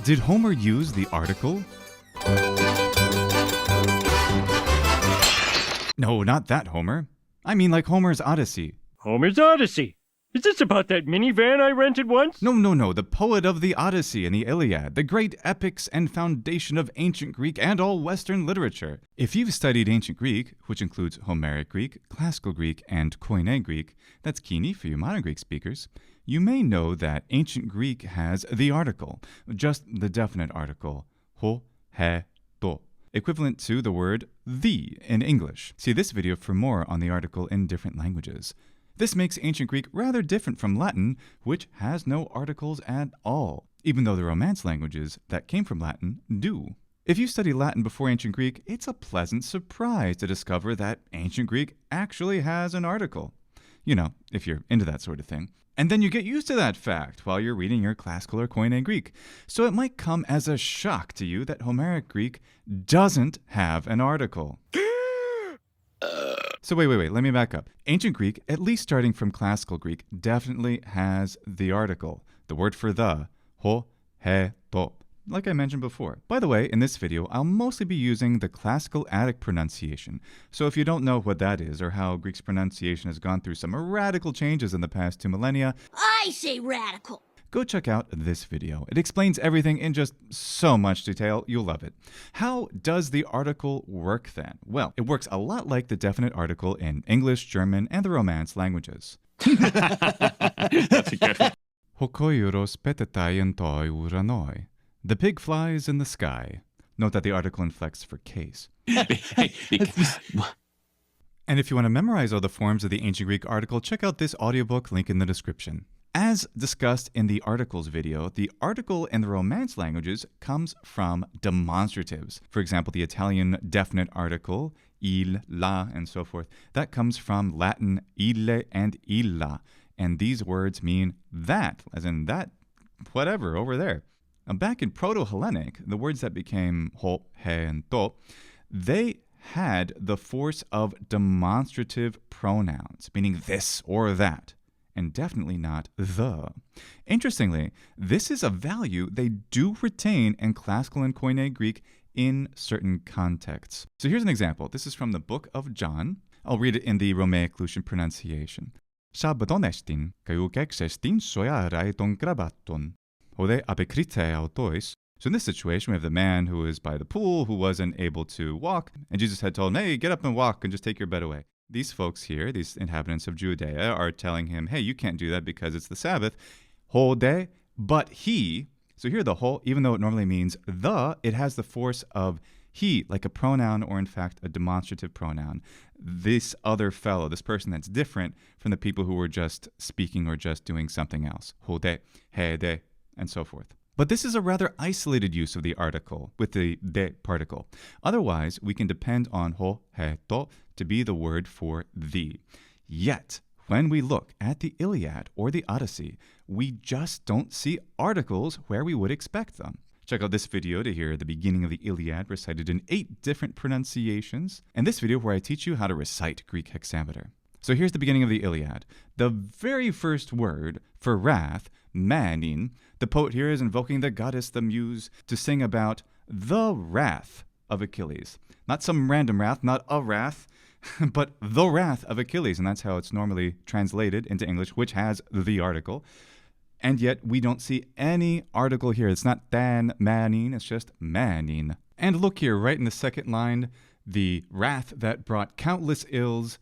Did Homer use the article? No, not that Homer. I mean like Homer's Odyssey. Homer's Odyssey. Is this about that minivan I rented once? No, the poet of the Odyssey and the Iliad, the great epics and foundation of ancient Greek and all Western literature. If you've studied ancient Greek, which includes Homeric Greek, Classical Greek, and Koine Greek, that's Koine for you modern Greek speakers, you may know that ancient Greek has the article, just the definite article, ho, he, to, equivalent to the word the in English. See this video for more on the article in different languages. This makes ancient Greek rather different from Latin, which has no articles at all, even though the Romance languages that came from Latin do. If you study Latin before ancient Greek, it's a pleasant surprise to discover that ancient Greek actually has an article. You know, if you're into that sort of thing. And then you get used to that fact while you're reading your Classical or Koine Greek. So it might come as a shock to you that Homeric Greek doesn't have an article. So wait, let me back up. Ancient Greek, at least starting from Classical Greek, definitely has the article, the word for the, ho, he, to, like I mentioned before. By the way, in this video, I'll mostly be using the Classical Attic pronunciation. So if you don't know what that is, or how Greek's pronunciation has gone through some radical changes in the past 2 millennia, I say radical. go check out this video. It explains everything in just so much detail, you'll love it. How does the article work then? Well, it works a lot like the definite article in English, German, and the Romance languages. That's a good one. Hokoiros petataientoi uranoi. The pig flies in the sky. Note that the article inflects for case. And if you want to memorize all the forms of the ancient Greek article, check out this audiobook, link in the description. As discussed in the articles video, the article in the Romance languages comes from demonstratives. For example, the Italian definite article, il, la, and so forth, that comes from Latin ille and illa. And these words mean that, as in that, whatever, over there. Now, back in Proto-Hellenic, the words that became ho, he, and to, they had the force of demonstrative pronouns, meaning this or that, and definitely not the. Interestingly, this is a value they do retain in Classical and Koine Greek in certain contexts. So here's an example. This is from the book of John. I'll read it in the Romaic Lucian pronunciation. Sabadonestin, kaiukexestin soia raiton grabaton. Ode apekrite autois. So in this situation, we have the man who is by the pool who wasn't able to walk, and Jesus had told him, hey, get up and walk and just take your bed away. These folks here, these inhabitants of Judea, are telling him, hey, you can't do that because it's the Sabbath. Hode, but he. So here the whole, even though it normally means the, it has the force of he, like a pronoun or in fact a demonstrative pronoun. This other fellow, this person that's different from the people who were just speaking or just doing something else. Hode, hede, and so forth. But this is a rather isolated use of the article with the de particle. Otherwise, we can depend on ho, he, to to be the word for the. Yet, when we look at the Iliad or the Odyssey, we just don't see articles where we would expect them. Check out this video to hear the beginning of the Iliad recited in 8 different pronunciations, and this video where I teach you how to recite Greek hexameter. So here's the beginning of the Iliad. The very first word for wrath, manin, the poet here is invoking the goddess, the muse, to sing about the wrath of Achilles. Not some random wrath, not a wrath, but the wrath of Achilles. And that's how it's normally translated into English, which has the article. And yet we don't see any article here. It's not dan, manin, it's just manin. And look here, right in the second line, the wrath that brought countless ills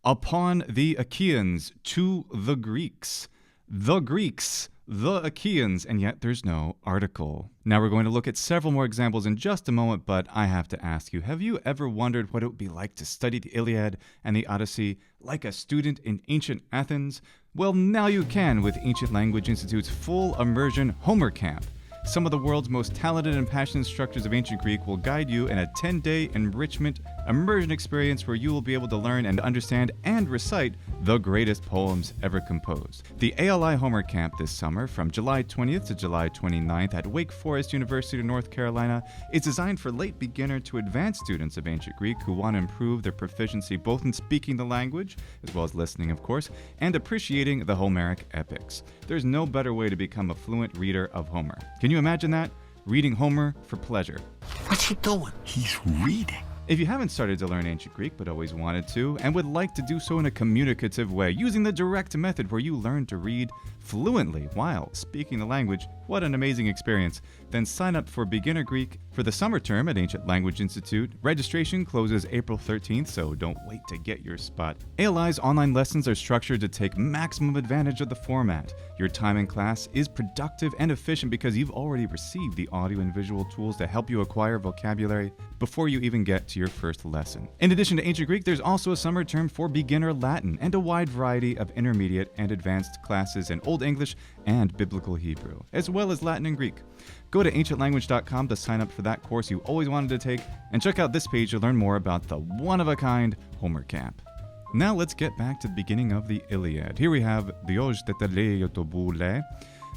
upon the Achaeans to the Greeks. The Greeks, the Achaeans, and yet there's no article. Now we're going to look at several more examples in just a moment, but I have to ask you, have you ever wondered what it would be like to study the Iliad and the Odyssey like a student in ancient Athens? Well, now you can with Ancient Language Institute's full immersion Homer Camp. Some of the world's most talented and passionate instructors of ancient Greek will guide you in a 10-day enrichment immersion experience where you will be able to learn and understand and recite the greatest poems ever composed. The ALI Homer Camp this summer, from July 20th to July 29th at Wake Forest University, North Carolina, is designed for late beginner to advanced students of ancient Greek who want to improve their proficiency both in speaking the language, as well as listening, of course, and appreciating the Homeric epics. There's no better way to become a fluent reader of Homer. Can you you imagine that? Reading Homer for pleasure. What's he doing? He's reading. If you haven't started to learn ancient Greek but always wanted to, and would like to do so in a communicative way, using the direct method where you learn to read fluently while speaking the language, what an amazing experience. Then sign up for Beginner Greek for the summer term at Ancient Language Institute. Registration closes April 13th, so don't wait to get your spot. ALI's online lessons are structured to take maximum advantage of the format. Your time in class is productive and efficient because you've already received the audio and visual tools to help you acquire vocabulary before you even get to your first lesson. In addition to Ancient Greek, there's also a summer term for Beginner Latin and a wide variety of intermediate and advanced classes in Old English and Biblical Hebrew, as well as Latin and Greek. Go to ancientlanguage.com to sign up for that course you always wanted to take, and check out this page to learn more about the one-of-a-kind Homer Camp. Now let's get back to the beginning of the Iliad. Here we have Dios tetelei to boule.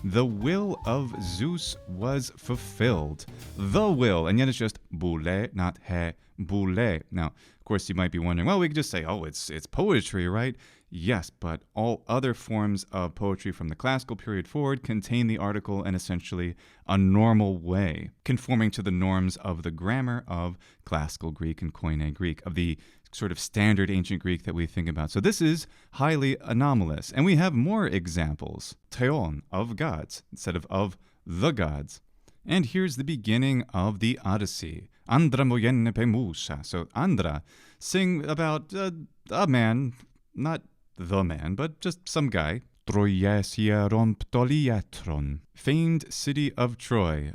The will of Zeus was fulfilled. The will, and yet it's just boule, not he, boule. Now, of course, you might be wondering, well, we could just say, oh, it's poetry, right? Yes, but all other forms of poetry from the classical period forward contain the article in essentially a normal way, conforming to the norms of the grammar of Classical Greek and Koine Greek, of the sort of standard ancient Greek that we think about. So this is highly anomalous. And we have more examples. Theon, of gods, instead of the gods. And here's the beginning of the Odyssey. Andra moyenne pemusa. So Andra, sing about a man, not the man, but just some guy. Troiesia Ptoliatron. Famed city of Troy.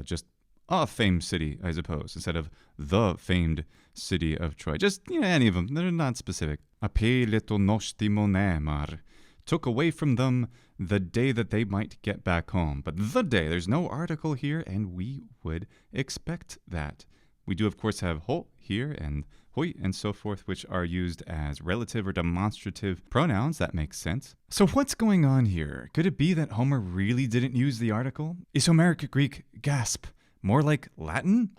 Just a famed city, I suppose, instead of the famed city of Troy. Just, any of them. They're not specific. Apeleto nostimonemar. Took away from them the day that they might get back home. But the day, there's no article here, and we would expect that. We do, of course, have ho here and hoi and so forth, which are used as relative or demonstrative pronouns. That makes sense. So what's going on here? Could it be that Homer really didn't use the article? Is Homeric Greek, gasp, more like Latin?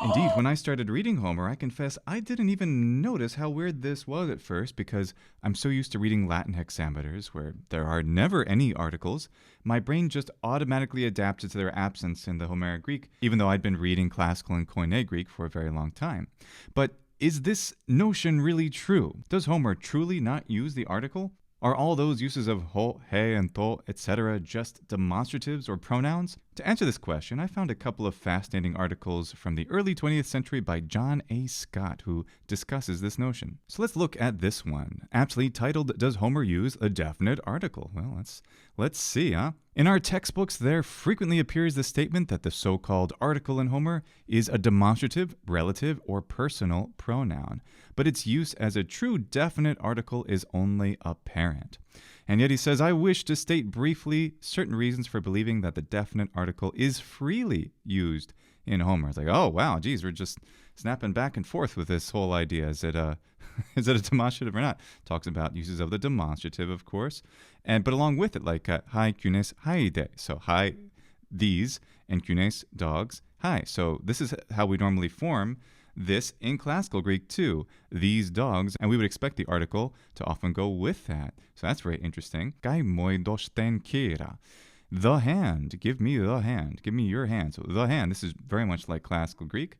Indeed, when I started reading Homer, I confess I didn't even notice how weird this was at first because I'm so used to reading Latin hexameters where there are never any articles. My brain just automatically adapted to their absence in the Homeric Greek, even though I'd been reading Classical and Koine Greek for a very long time. But is this notion really true? Does Homer truly not use the article? Are all those uses of ho, he, and to, etc. just demonstratives or pronouns? To answer this question, I found a couple of fascinating articles from the early 20th century by John A. Scott, who discusses this notion. So let's look at this one, aptly titled, Does Homer Use a Definite Article? Well, let's see, huh? In our textbooks, there frequently appears the statement that the so-called article in Homer is a demonstrative, relative, or personal pronoun, but its use as a true definite article is only apparent. And yet he says, I wish to state briefly certain reasons for believing that the definite article is freely used in Homer. It's like, oh, wow, geez, we're just snapping back and forth with this whole idea. Is it a demonstrative or not? Talks about uses of the demonstrative, of course. But along with it, like, hi, kunes, haide. So, hi, these, and kunes, dogs, hi. So this is how we normally form this in Classical Greek too, these dogs, and we would expect the article to often go with that. So that's very interesting. Kai moi dosten kera. The hand, give me the hand, give me your hand. So the hand, this is very much like Classical Greek.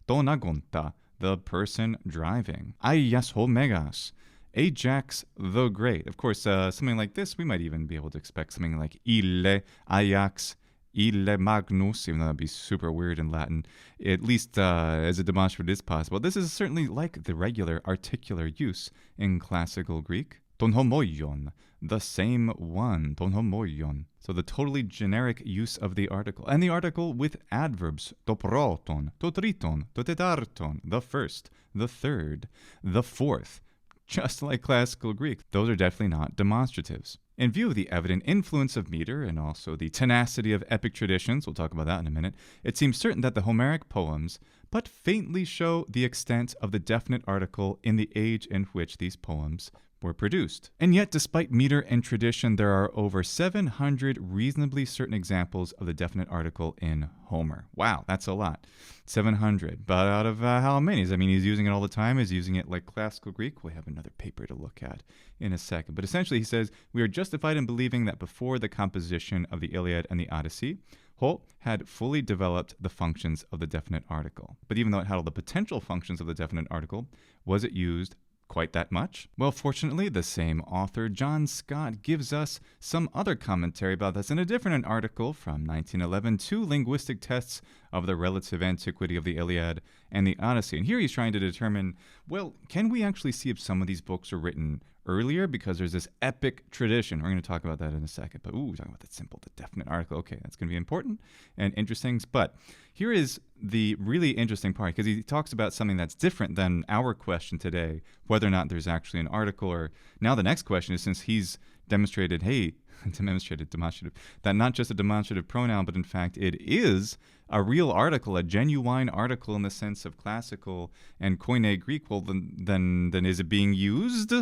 Tonagonta, the person driving. Aias homegas, Ajax the Great. Of course, something like this, we might even be able to expect something like ille, Ajax, ille magnus, even though that'd be super weird in Latin, at least as a demonstrative it is possible. This is certainly like the regular articular use in Classical Greek. Ton homoion, the same one, ton homoion. So the totally generic use of the article. And the article with adverbs, to proton, to triton, to tetarton, the first, the third, the fourth. Just like Classical Greek, those are definitely not demonstratives. In view of the evident influence of meter and also the tenacity of epic traditions, we'll talk about that in a minute, it seems certain that the Homeric poems but faintly show the extent of the definite article in the age in which these poems were produced. And yet, despite meter and tradition, there are over 700 reasonably certain examples of the definite article in Homer. Wow, that's a lot. 700. But out of how many? I mean, he's using it all the time. He's using it like Classical Greek. We have another paper to look at in a second. But essentially, he says, we are justified in believing that before the composition of the Iliad and the Odyssey, Ho had fully developed the functions of the definite article. But even though it had all the potential functions of the definite article, was it used quite that much? Well, fortunately, the same author, John Scott, gives us some other commentary about this in a different article from 1911, Two Linguistic Tests of the Relative Antiquity of the Iliad and the Odyssey. And here he's trying to determine, well, can we actually see if some of these books are written earlier? Because there's this epic tradition. We're going to talk about that in a second. But we're talking about the definite article. Okay, that's going to be important and interesting. But here is the really interesting part, because he talks about something that's different than our question today, whether or not there's actually an article. Or now the next question is, since he's demonstrated, demonstrative, that not just a demonstrative pronoun, but in fact it is a real article, a genuine article in the sense of Classical and Koine Greek, well, then is it being used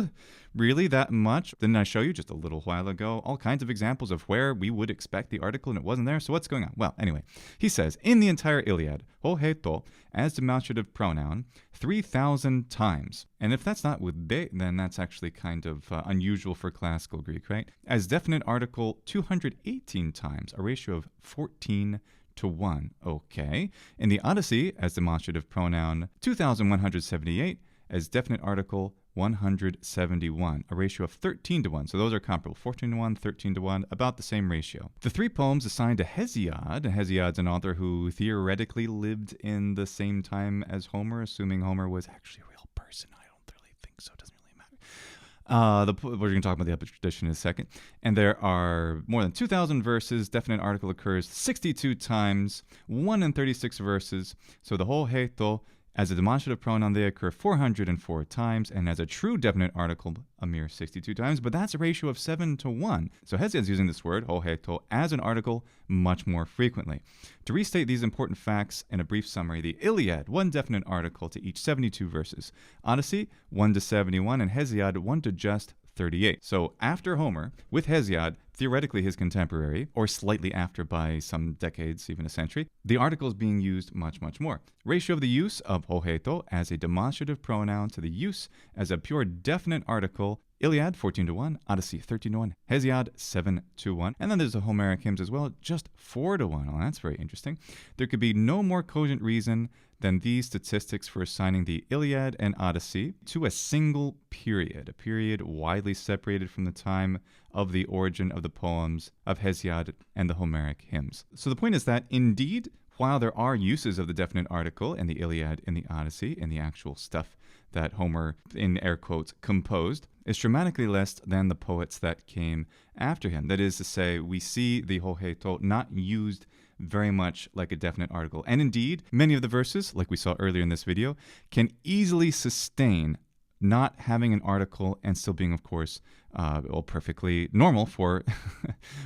really that much? Didn't I show you just a little while ago all kinds of examples of where we would expect the article and it wasn't there? So what's going on? Well, anyway, he says, in the entire Iliad, ho heto as demonstrative pronoun 3,000 times. And if that's not with be, then that's actually kind of unusual for Classical Greek, right? As definite article 218 times, a ratio of 14 to 1. Okay. In the Odyssey, as demonstrative pronoun 2,178, as definite article 171, a ratio of 13 to 1. So those are comparable. 14 to 1, 13 to 1, about the same ratio. The three poems assigned to Hesiod. Hesiod's an author who theoretically lived in the same time as Homer, assuming Homer was actually a real person. I don't really think so. It doesn't really matter. We're going to talk about the epic tradition in a second. And there are more than 2,000 verses. Definite article occurs 62 times, 1 in 36 verses. So the whole heto, as a demonstrative pronoun, they occur 404 times, and as a true definite article, a mere 62 times, but that's a ratio of 7 to 1. So Hesiod's using this word, ho heto, as an article much more frequently. To restate these important facts in a brief summary, the Iliad, 1 definite article to each 72 verses. Odyssey, 1 to 71, and Hesiod, 1 to just 38. So after Homer, with Hesiod, theoretically his contemporary, or slightly after by some decades, even a century, the article is being used much, much more. Ratio of the use of ho heto as a demonstrative pronoun to the use as a pure definite article, Iliad 14 to 1, Odyssey 13 to 1, Hesiod 7 to 1. And then there's the Homeric hymns as well, just 4 to 1. Well, that's very interesting. There could be no more cogent reason than these statistics for assigning the Iliad and Odyssey to a single period, a period widely separated from the time of the origin of the poems of Hesiod and the Homeric hymns. So the point is that, indeed, while there are uses of the definite article in the Iliad and the Odyssey and the actual stuff that Homer, in air quotes, composed, is dramatically less than the poets that came after him. That is to say, we see the ho heto not used very much like a definite article. And indeed, many of the verses, like we saw earlier in this video, can easily sustain not having an article and still being, of course, perfectly normal for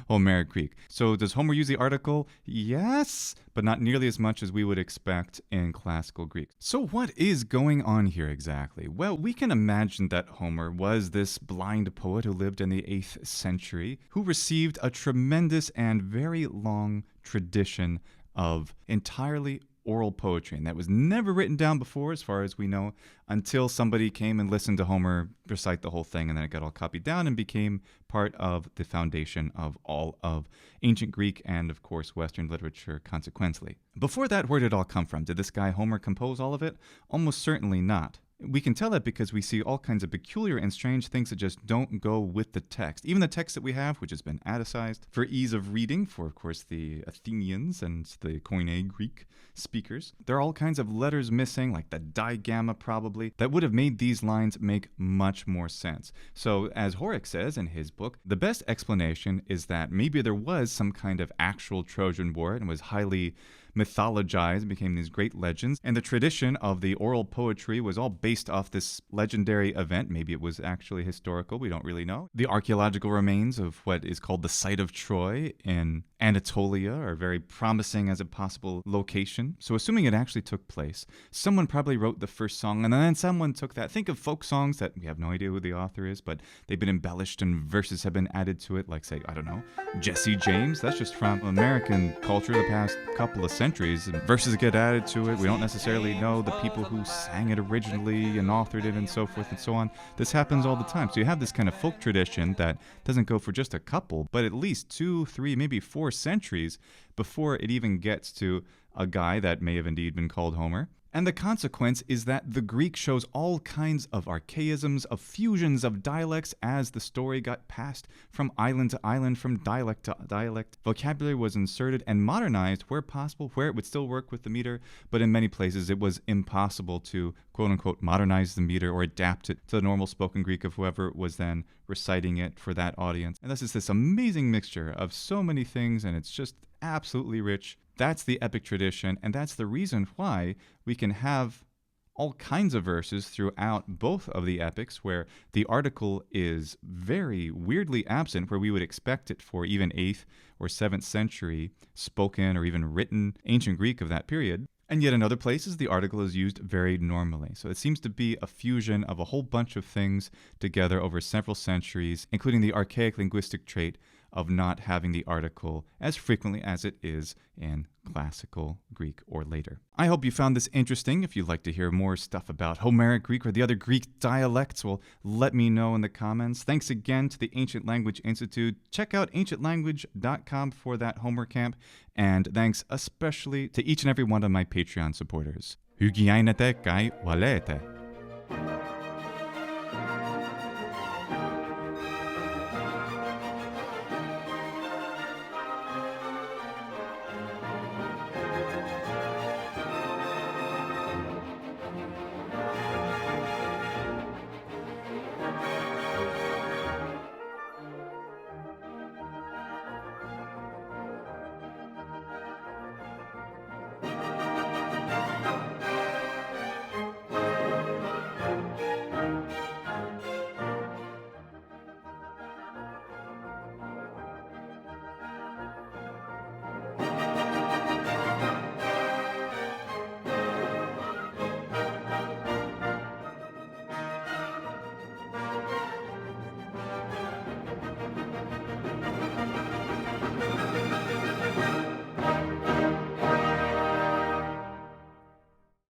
Homeric Greek. So does Homer use the article? Yes, but not nearly as much as we would expect in Classical Greek. So what is going on here exactly? Well, we can imagine that Homer was this blind poet who lived in the 8th century, who received a tremendous and very long tradition of entirely oral poetry, and that was never written down before, as far as we know, until somebody came and listened to Homer recite the whole thing, and then it got all copied down and became part of the foundation of all of ancient Greek and, of course, Western literature consequently. Before that, where did it all come from? Did this guy Homer compose all of it? Almost certainly not. We can tell that because we see all kinds of peculiar and strange things that just don't go with the text. Even the text that we have, which has been Atticized for ease of reading for, of course, the Athenians and the Koine Greek speakers. There are all kinds of letters missing, like the digamma probably, that would have made these lines make much more sense. So, as Homeric says in his book, the best explanation is that maybe there was some kind of actual Trojan War and was highly mythologized, became these great legends, and the tradition of the oral poetry was all based off this legendary event. Maybe it was actually historical, we don't really know. The archaeological remains of what is called the site of Troy in Anatolia are very promising as a possible location. So assuming it actually took place, someone probably wrote the first song, and then someone took that. Think of folk songs that we have no idea who the author is, but they've been embellished and verses have been added to it, like, say, I don't know, Jesse James. That's just from American culture the past couple of centuries. centuries, and verses get added to it. We don't necessarily know the people who sang it originally and authored it and so forth and so on. This happens all the time. So you have this kind of folk tradition that doesn't go for just a couple, but at least 2, 3, maybe 4 centuries before it even gets to a guy that may have indeed been called Homer. And the consequence is that the Greek shows all kinds of archaisms, of fusions of dialects as the story got passed from island to island, from dialect to dialect. Vocabulary was inserted and modernized where possible, where it would still work with the meter, but in many places it was impossible to quote-unquote modernize the meter or adapt it to the normal spoken Greek of whoever was then reciting it for that audience. And thus it's this amazing mixture of so many things, and it's just absolutely rich. That's the epic tradition, and that's the reason why we can have all kinds of verses throughout both of the epics where the article is very weirdly absent, where we would expect it for even 8th or 7th century spoken or even written ancient Greek of that period. And yet in other places, the article is used very normally. So it seems to be a fusion of a whole bunch of things together over several centuries, including the archaic linguistic trait of not having the article as frequently as it is in Classical Greek or later. I hope you found this interesting. If you'd like to hear more stuff about Homeric Greek or the other Greek dialects, well, let me know in the comments. Thanks again to the Ancient Language Institute. Check out ancientlanguage.com for that homework camp. And thanks especially to each and every one of my Patreon supporters. Hygienete kai valete.